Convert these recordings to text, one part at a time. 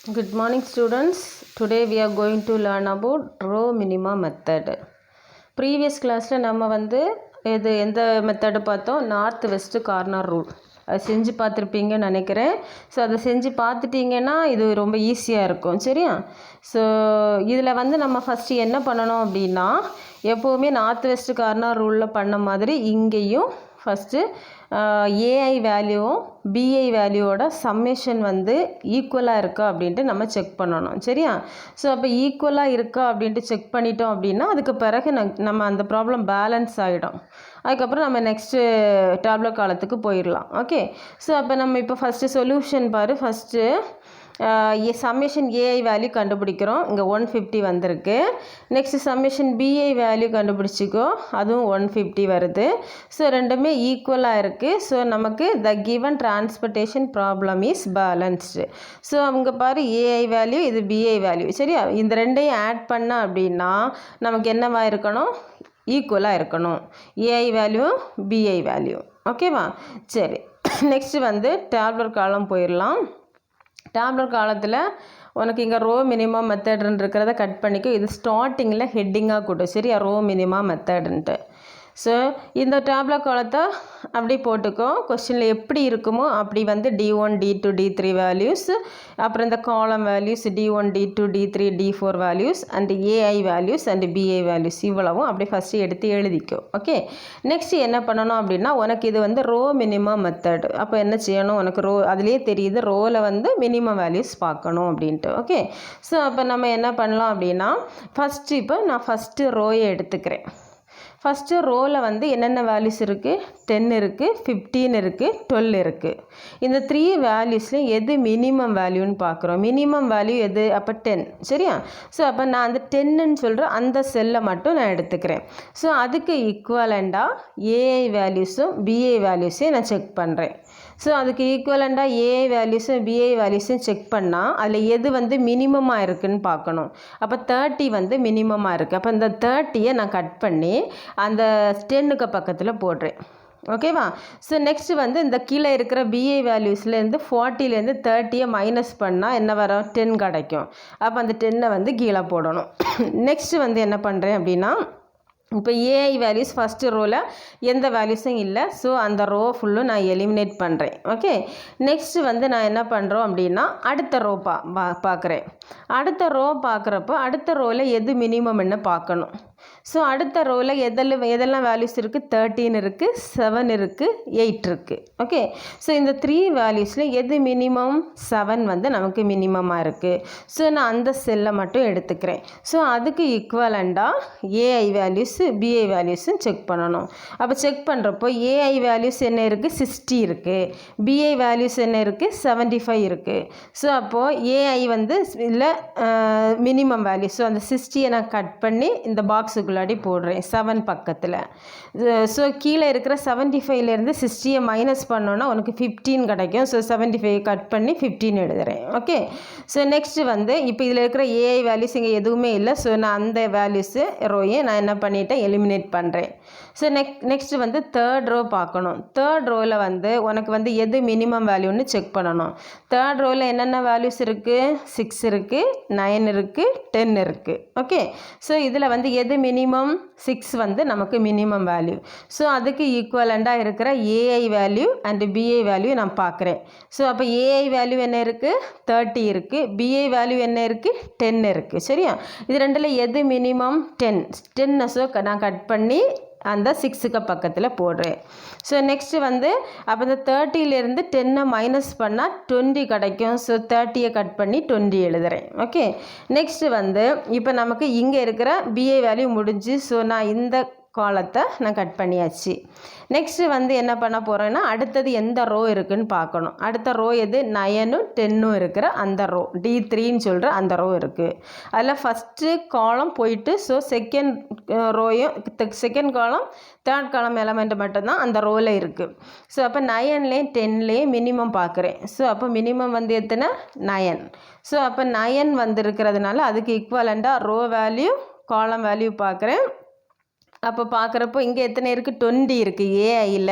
Good morning students. Today we are going to learn about row minima method. Previous classல நம்ம எந்த method பார்த்தோம், north west corner rule. அது செஞ்சு பார்த்துருப்பீங்கன்னு நினைக்கிறேன். ஸோ அதை செஞ்சு பார்த்துட்டிங்கன்னா இது ரொம்ப ஈஸியாக இருக்கும், சரியா? ஸோ இதில் நம்ம ஃபஸ்ட்டு என்ன பண்ணணும் அப்படின்னா, எப்போவுமே நார்த் வெஸ்ட் கார்னர் ரூலில் பண்ண மாதிரி இங்கேயும் ஃபஸ்ட்டு ஏஐ வேல்யூவும் பிஐ வேல்யூவோட சம்மேஷன் ஈக்குவலாக இருக்கா அப்படின்ட்டு நம்ம செக் பண்ணணும், சரியா? ஸோ அப்போ ஈக்குவலாக இருக்கா அப்படின்ட்டு செக் பண்ணிட்டோம் அப்படின்னா அதுக்கு பிறகு நம்ம அந்த ப்ராப்ளம் பேலன்ஸ் ஆகிடும். அதுக்கப்புறம் நம்ம நெக்ஸ்ட்டு டேப்லெட் காலத்துக்கு போயிடலாம். ஓகே, ஸோ அப்போ நம்ம இப்போ ஃபஸ்ட்டு சொல்யூஷன் பாரு. ஃபஸ்ட்டு சம்மேஷன் ஏஐ வேல்யூ கண்டுபிடிக்கிறோம். இங்கே 150 வந்திருக்கு. நெக்ஸ்ட் சம்மேஷன் பிஐ வேல்யூ கண்டுபிடிச்சிக்கோ, அதுவும் 150 வருது. ஸோ ரெண்டுமே ஈக்குவலாக இருக்குது. ஸோ நமக்கு the given transportation problem is balanced. So அவங்க பாரு, ஏஐ வேல்யூ, இது பிஐ வேல்யூ, சரியா? இந்த ரெண்டையும் ஆட் பண்ண அப்படின்னா நமக்கு என்னவா இருக்கணும்? ஈக்குவலாக இருக்கணும், ஏஐ வேல்யூ பிஐ வேல்யூ. ஓகேவா? சரி, நெக்ஸ்ட்டு டேப்லெட் காலம் போயிடலாம். டேப்லெட் காலத்தில் உனக்கு இங்கே ரோ மினிமம் மெத்தட்னு இருக்கிறத கட் பண்ணிக்கோ. இது ஸ்டார்டிங்கில் ஹெட்டிங்காக கொடு, சரியா? ரோ மினிமம் மெத்தடுன்ட்டு. ஸோ இந்த டேப்லெட் காலத்தை அப்படி போட்டுக்கோ. கொஸ்டினில் எப்படி இருக்குமோ அப்படி D1 D2 D3 வேல்யூஸ், அப்புறம் இந்த column values D1 D2 D3 D4 values and AI values and BI values இவ்வளவும் அப்படி ஃபஸ்ட்டு எடுத்து எழுதிக்கோ. ஓகே, நெக்ஸ்ட் என்ன பண்ணணும் அப்படின்னா, உனக்கு இது ரோ மினிமம் மெத்தட். அப்போ என்ன செய்யணும்? உனக்கு ரோ அதுலேயே தெரியுது ரோவில் மினிமம் வேல்யூஸ் பார்க்கணும் அப்படின்ட்டு. ஓகே, ஸோ அப்போ நம்ம என்ன பண்ணலாம் அப்படின்னா, ஃபஸ்ட்டு இப்போ நான் ஃபஸ்ட்டு ரோயை எடுத்துக்கிறேன். ஃபஸ்ட்டு ரோவில் என்னென்ன வேல்யூஸ் இருக்குது? 10 இருக்குது, 15 இருக்குது, 12 இருக்குது. இந்த 3 வேல்யூஸ்லையும் எது மினிமம் வேல்யூன்னு பார்க்குறோம். மினிமம் வேல்யூ எது? அப்போ 10, சரியா? ஸோ அப்போ நான் அந்த 10ன்னு சொல்கிற அந்த செல்லை மட்டும் நான் எடுத்துக்கிறேன். ஸோ அதுக்கு ஈக்குவலண்டாக ஏஐ வேல்யூஸும் பிஐ வேல்யூஸையும் நான் செக் பண்ணுறேன். ஸோ அதுக்கு ஈக்குவலண்டாக ஏஐ வேல்யூஸும் பிஐ வேல்யூஸும் செக் பண்ணால் அதில் எது மினிமமாக இருக்குதுன்னு பார்க்கணும். அப்போ 30 மினிமமாக இருக்குது. அப்போ இந்த 30யை நான் கட் பண்ணி அந்த 10க்கு பக்கத்தில் போடுறேன். ஓகேவா? ஸோ நெக்ஸ்ட்டு இந்த கீழே இருக்கிற பிஐ வேல்யூஸ்லேருந்து 40லேருந்து 30யை மைனஸ் பண்ணால் என்ன வரும்? 10 கிடைக்கும். அப்போ அந்த 10ஐ கீழே போடணும். நெக்ஸ்ட்டு என்ன பண்ணுறேன் அப்படின்னா, இப்போ ஏஐ வேல்யூஸ் ஃபஸ்ட்டு ரோவில் எந்த வேல்யூஸும் இல்லை. ஸோ அந்த ரோ ஃபுல்லும் நான் எலிமினேட் பண்ணுறேன். ஓகே, நெக்ஸ்ட்டு நான் என்ன பண்ணுறோம் அப்படின்னா, அடுத்த ரோ பார்க்குறேன். அடுத்த ரோ பார்க்குறப்போ அடுத்த ரோவில் எது மினிமம்னு பார்க்கணும். ஸோ அடுத்த ரோவில் எதெல்லாம் வேல்யூஸ் இருக்குது? 13 இருக்குது, 7 இருக்குது, 8 இருக்குது. ஓகே, ஸோ இந்த 3 வேல்யூஸில் எது மினிமம்? 7 நமக்கு மினிமமாக இருக்குது. ஸோ நான் அந்த செல்லை மட்டும் எடுத்துக்கிறேன். ஸோ அதுக்கு ஈக்குவலண்டாக ஏஐ வேல்யூஸ் பிஐ வேல்யூஸும் செக் பண்ணணும். அப்போ செக் பண்ணுறப்போ ஏஐ வேல்யூஸ் என்ன இருக்குது? 60 இருக்குது. பிஐ வேல்யூஸ் என்ன இருக்குது? 75 இருக்குது. ஸோ அப்போது ஏஐ இல்லை மினிமம் வேல்யூ. ஸோ அந்த 60யை நான் கட் பண்ணி இந்த பாக்ஸுக்குள்ளாடி போடுறேன் 7 பக்கத்தில். ஸோ கீழே இருக்கிற 75லேருந்து 60யை மைனஸ் பண்ணோன்னா உனக்கு 15 கிடைக்கும். ஸோ 75 கட் பண்ணி 15 எழுதுகிறேன். ஓகே, ஸோ நெக்ஸ்ட்டு இப்போ இதில் இருக்கிற ஏஐ வேல்யூஸ் இங்கே எதுவுமே இல்லை. ஸோ நான் அந்த வேல்யூஸு ரோயை நான் என்ன பண்ணிட்டேன்? எலிமினேட் பண்ணுறேன். ஸோ நெக்ஸ்ட்டு தேர்ட் ரோ பார்க்கணும். தேர்ட் ரோவில் உனக்கு எது மினிமம் வேல்யூன்னு செக் பண்ணணும். தேர்ட் ரோவில் என்னென்ன வேல்யூஸ் இருக்குது? 6 இருக்குது, 9 இருக்குது, 10 இருக்குது. ஓகே, ஸோ இதில் எது மினிமம்? 6 நமக்கு மினிமம் வேல்யூ. ஸோ அதுக்கு ஈக்குவலண்டாக இருக்கிற AI value and BI value நான் பார்க்குறேன். ஸோ அப்போ ஏஐ வேல்யூ என்ன இருக்குது? 30 இருக்குது. பிஐ வேல்யூ என்ன இருக்குது? 10 இருக்குது, சரியா? இது ரெண்டில் எது மினிமம்? 10. ஸோ நான் கட் பண்ணி அந்த 6க்கு பக்கத்தில் போடுறேன். ஸோ நெக்ஸ்ட்டு அப்போ இந்த 30லேருந்து 10ஐ மைனஸ் பண்ணால் 20 கிடைக்கும். ஸோ 30யை கட் பண்ணி 20 எழுதுகிறேன். ஓகே, நெக்ஸ்ட்டு இப்போ நமக்கு இங்கே இருக்கிற பிஐ வேல்யூ முடிஞ்சு. ஸோ நான் இந்த காலத்தை நான் கட் பண்ணியாச்சு. நெக்ஸ்ட்டு என்ன பண்ண போகிறேன்னா, அடுத்தது எந்த ரோ இருக்குதுன்னு பார்க்கணும். அடுத்த ரோ எது? 9 10 இருக்கிற அந்த ரோ, D3ன்னு சொல்கிற அந்த ரோ இருக்குது. அதில் ஃபஸ்ட்டு காலம் போயிட்டு, ஸோ செகண்ட் ரோயும் second column third column element மட்டும்தான் அந்த ரோவில் இருக்குது. ஸோ அப்போ 9லேயும் 10லேயும் மினிமம் பார்க்குறேன். ஸோ அப்போ மினிமம் எத்தனை? 9. ஸோ அப்போ 9 இருக்கிறதுனால அதுக்கு ஈக்குவலண்டாக ரோ வேல்யூ காலம் வேல்யூ பார்க்குறேன். அப்போ பார்க்குறப்போ இங்கே எத்தனை இருக்குது? 20 இருக்குது ஏஐயில்,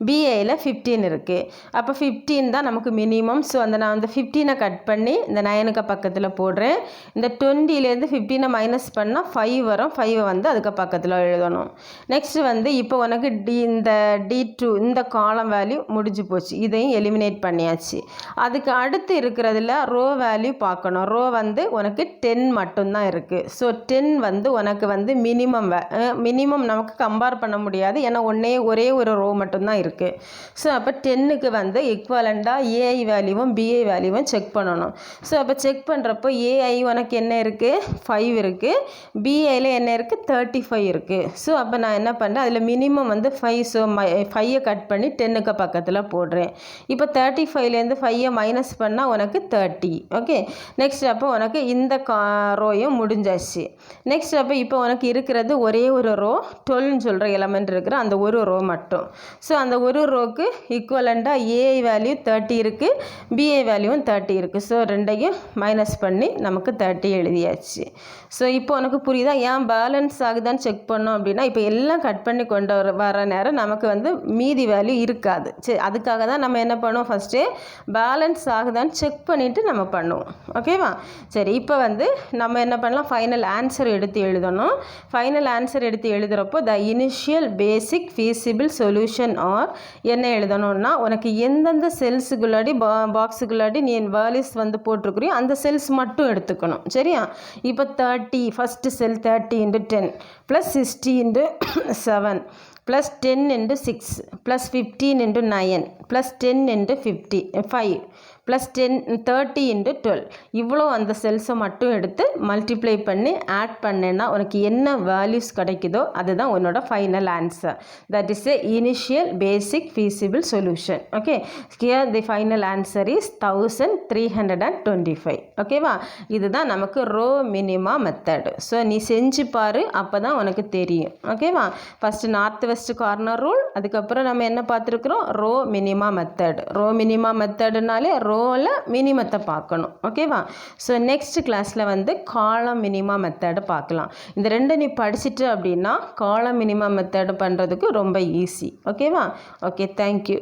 பிஐயில் 15 இருக்குது. அப்போ 15 தான் நமக்கு மினிமம். ஸோ நான் அந்த 15 கட் பண்ணி இந்த 9க்கு பக்கத்தில் போடுறேன். இந்த 20லேருந்து 15 மைனஸ் பண்ணால் 5 வரும். 5 வந்து அதுக்கு பக்கத்தில் எழுதணும். நெக்ஸ்ட்டு வந்து இப்போ உனக்கு இந்த D2 இந்த காலம் வேல்யூ முடிஞ்சு போச்சு. இதையும் எலிமினேட் பண்ணியாச்சு. அதுக்கு அடுத்து இருக்கிறதுல ரோ வேல்யூ பார்க்கணும். ரோ வந்து உனக்கு 10 மட்டும்தான் இருக்குது. ஸோ 10 வந்து உனக்கு வந்து மினிமம் நமக்கு கம்பேர் பண்ண முடியாது. ஏன்னா ஒரே ஒரு ரோ மட்டும்தான் இருக்குது. ஸோ அப்போ 10க்கு வந்து ஈக்குவலண்டாக ஏஐ வேல்யூவும் பிஐ வேல்யூவும் செக் பண்ணணும். ஸோ அப்போ செக் பண்ணுறப்போ ஏஐ உனக்கு என்ன இருக்குது? 5 இருக்குது. பிஐயில் என்ன இருக்குது? 35 இருக்குது. ஸோ அப்போ நான் என்ன பண்ணுறேன், அதில் மினிமம் வந்து 5. ஸோ 5 கட் பண்ணி 10க்கு பக்கத்தில் போடுறேன். இப்போ 35லேருந்து 5 மைனஸ் பண்ணால் உனக்கு 30. ஓகே, நெக்ஸ்ட் அப்போ உனக்கு இந்த ரோயும் முடிஞ்சாச்சு. நெக்ஸ்ட் அப்போ இப்போ உனக்கு இருக்கிறது ஒரே ஒரு ரோ, 12 சொல்கிற எலமெண்ட் இருக்கிற அந்த ஒரு ரோ மட்டும். ஸோ அந்த ஒரு ரோக்கு ஈக்குவலண்டாக ஏஐ வேல்யூ 30 இருக்குது, பிஐ வேல்யூவும் 30 இருக்குது. ஸோ ரெண்டையும் மைனஸ் பண்ணி நமக்கு 30 எழுதியாச்சு. ஸோ இப்போ உனக்கு புரியுதா ஏன் பேலன்ஸ் ஆகுதான்னு செக் பண்ணோம் அப்படின்னா, இப்போ எல்லாம் கட் பண்ணி கொண்டு வர நேரம் நமக்கு வந்து மீதி வேல்யூ இருக்காது. சரி, அதுக்காக தான் நம்ம என்ன பண்ணுவோம், ஃபஸ்ட்டு பேலன்ஸ் ஆகுதான்னு செக் பண்ணிவிட்டு நம்ம பண்ணுவோம். ஓகேவா? சரி, இப்போ வந்து நம்ம என்ன பண்ணலாம், ஃபைனல் ஆன்சர் எடுத்து எழுதணும். ஃபைனல் ஆன்சர் எடுத்து எழுதுகிறப்போ the initial basic feasible solution are என்ன எழுதணும்னா, உனக்கு எந்தெந்த செல்ஸுக்குள்ளாடி பாக்ஸுக்குள்ளாடி நீ வேல்யூஸ் வந்து போட்டிருக்கிறியோ அந்த செல்ஸ் மட்டும் எடுத்துக்கணும். சரியா? இப்போ 30 ஃபஸ்ட்டு செல் 30 × 10 + 60 × 7 + 10 × 6 + 15 × 9 + 10 × 5 + 30 × 12 இவ்வளோ அந்த செல்ஸை மட்டும் எடுத்து மல்டிப்ளை பண்ணி ஆட் பண்ணேன்னா உனக்கு என்ன வேல்யூஸ் கிடைக்குதோ அதுதான் உன்னோட final answer. That is a initial basic feasible solution. Okay, here the final answer is 1325. ஓகேவா? இதுதான் நமக்கு ரோ மினிமா மெத்தட். ஸோ நீ செஞ்சு பாரு, அப்போ தான் உனக்கு தெரியும். ஓகேவா? First north west corner rule, அதுக்கப்புறம் நம்ம என்ன பார்த்துருக்குறோம், row minima method. Row minima மெத்தடுனாலே ரோவில் மினிமத்தை பார்க்கணும். ஓகேவா? ஸோ நெக்ஸ்ட் கிளாஸில் வந்து காலம் மினிமா மெத்தடு பார்க்கலாம். இந்த ரெண்டு நீ படிச்சுட்டு அப்படின்னா காலம் மினிமா மெத்தடு பண்ணுறதுக்கு ரொம்ப ஈஸி. ஓகேவா? Okay, thank you.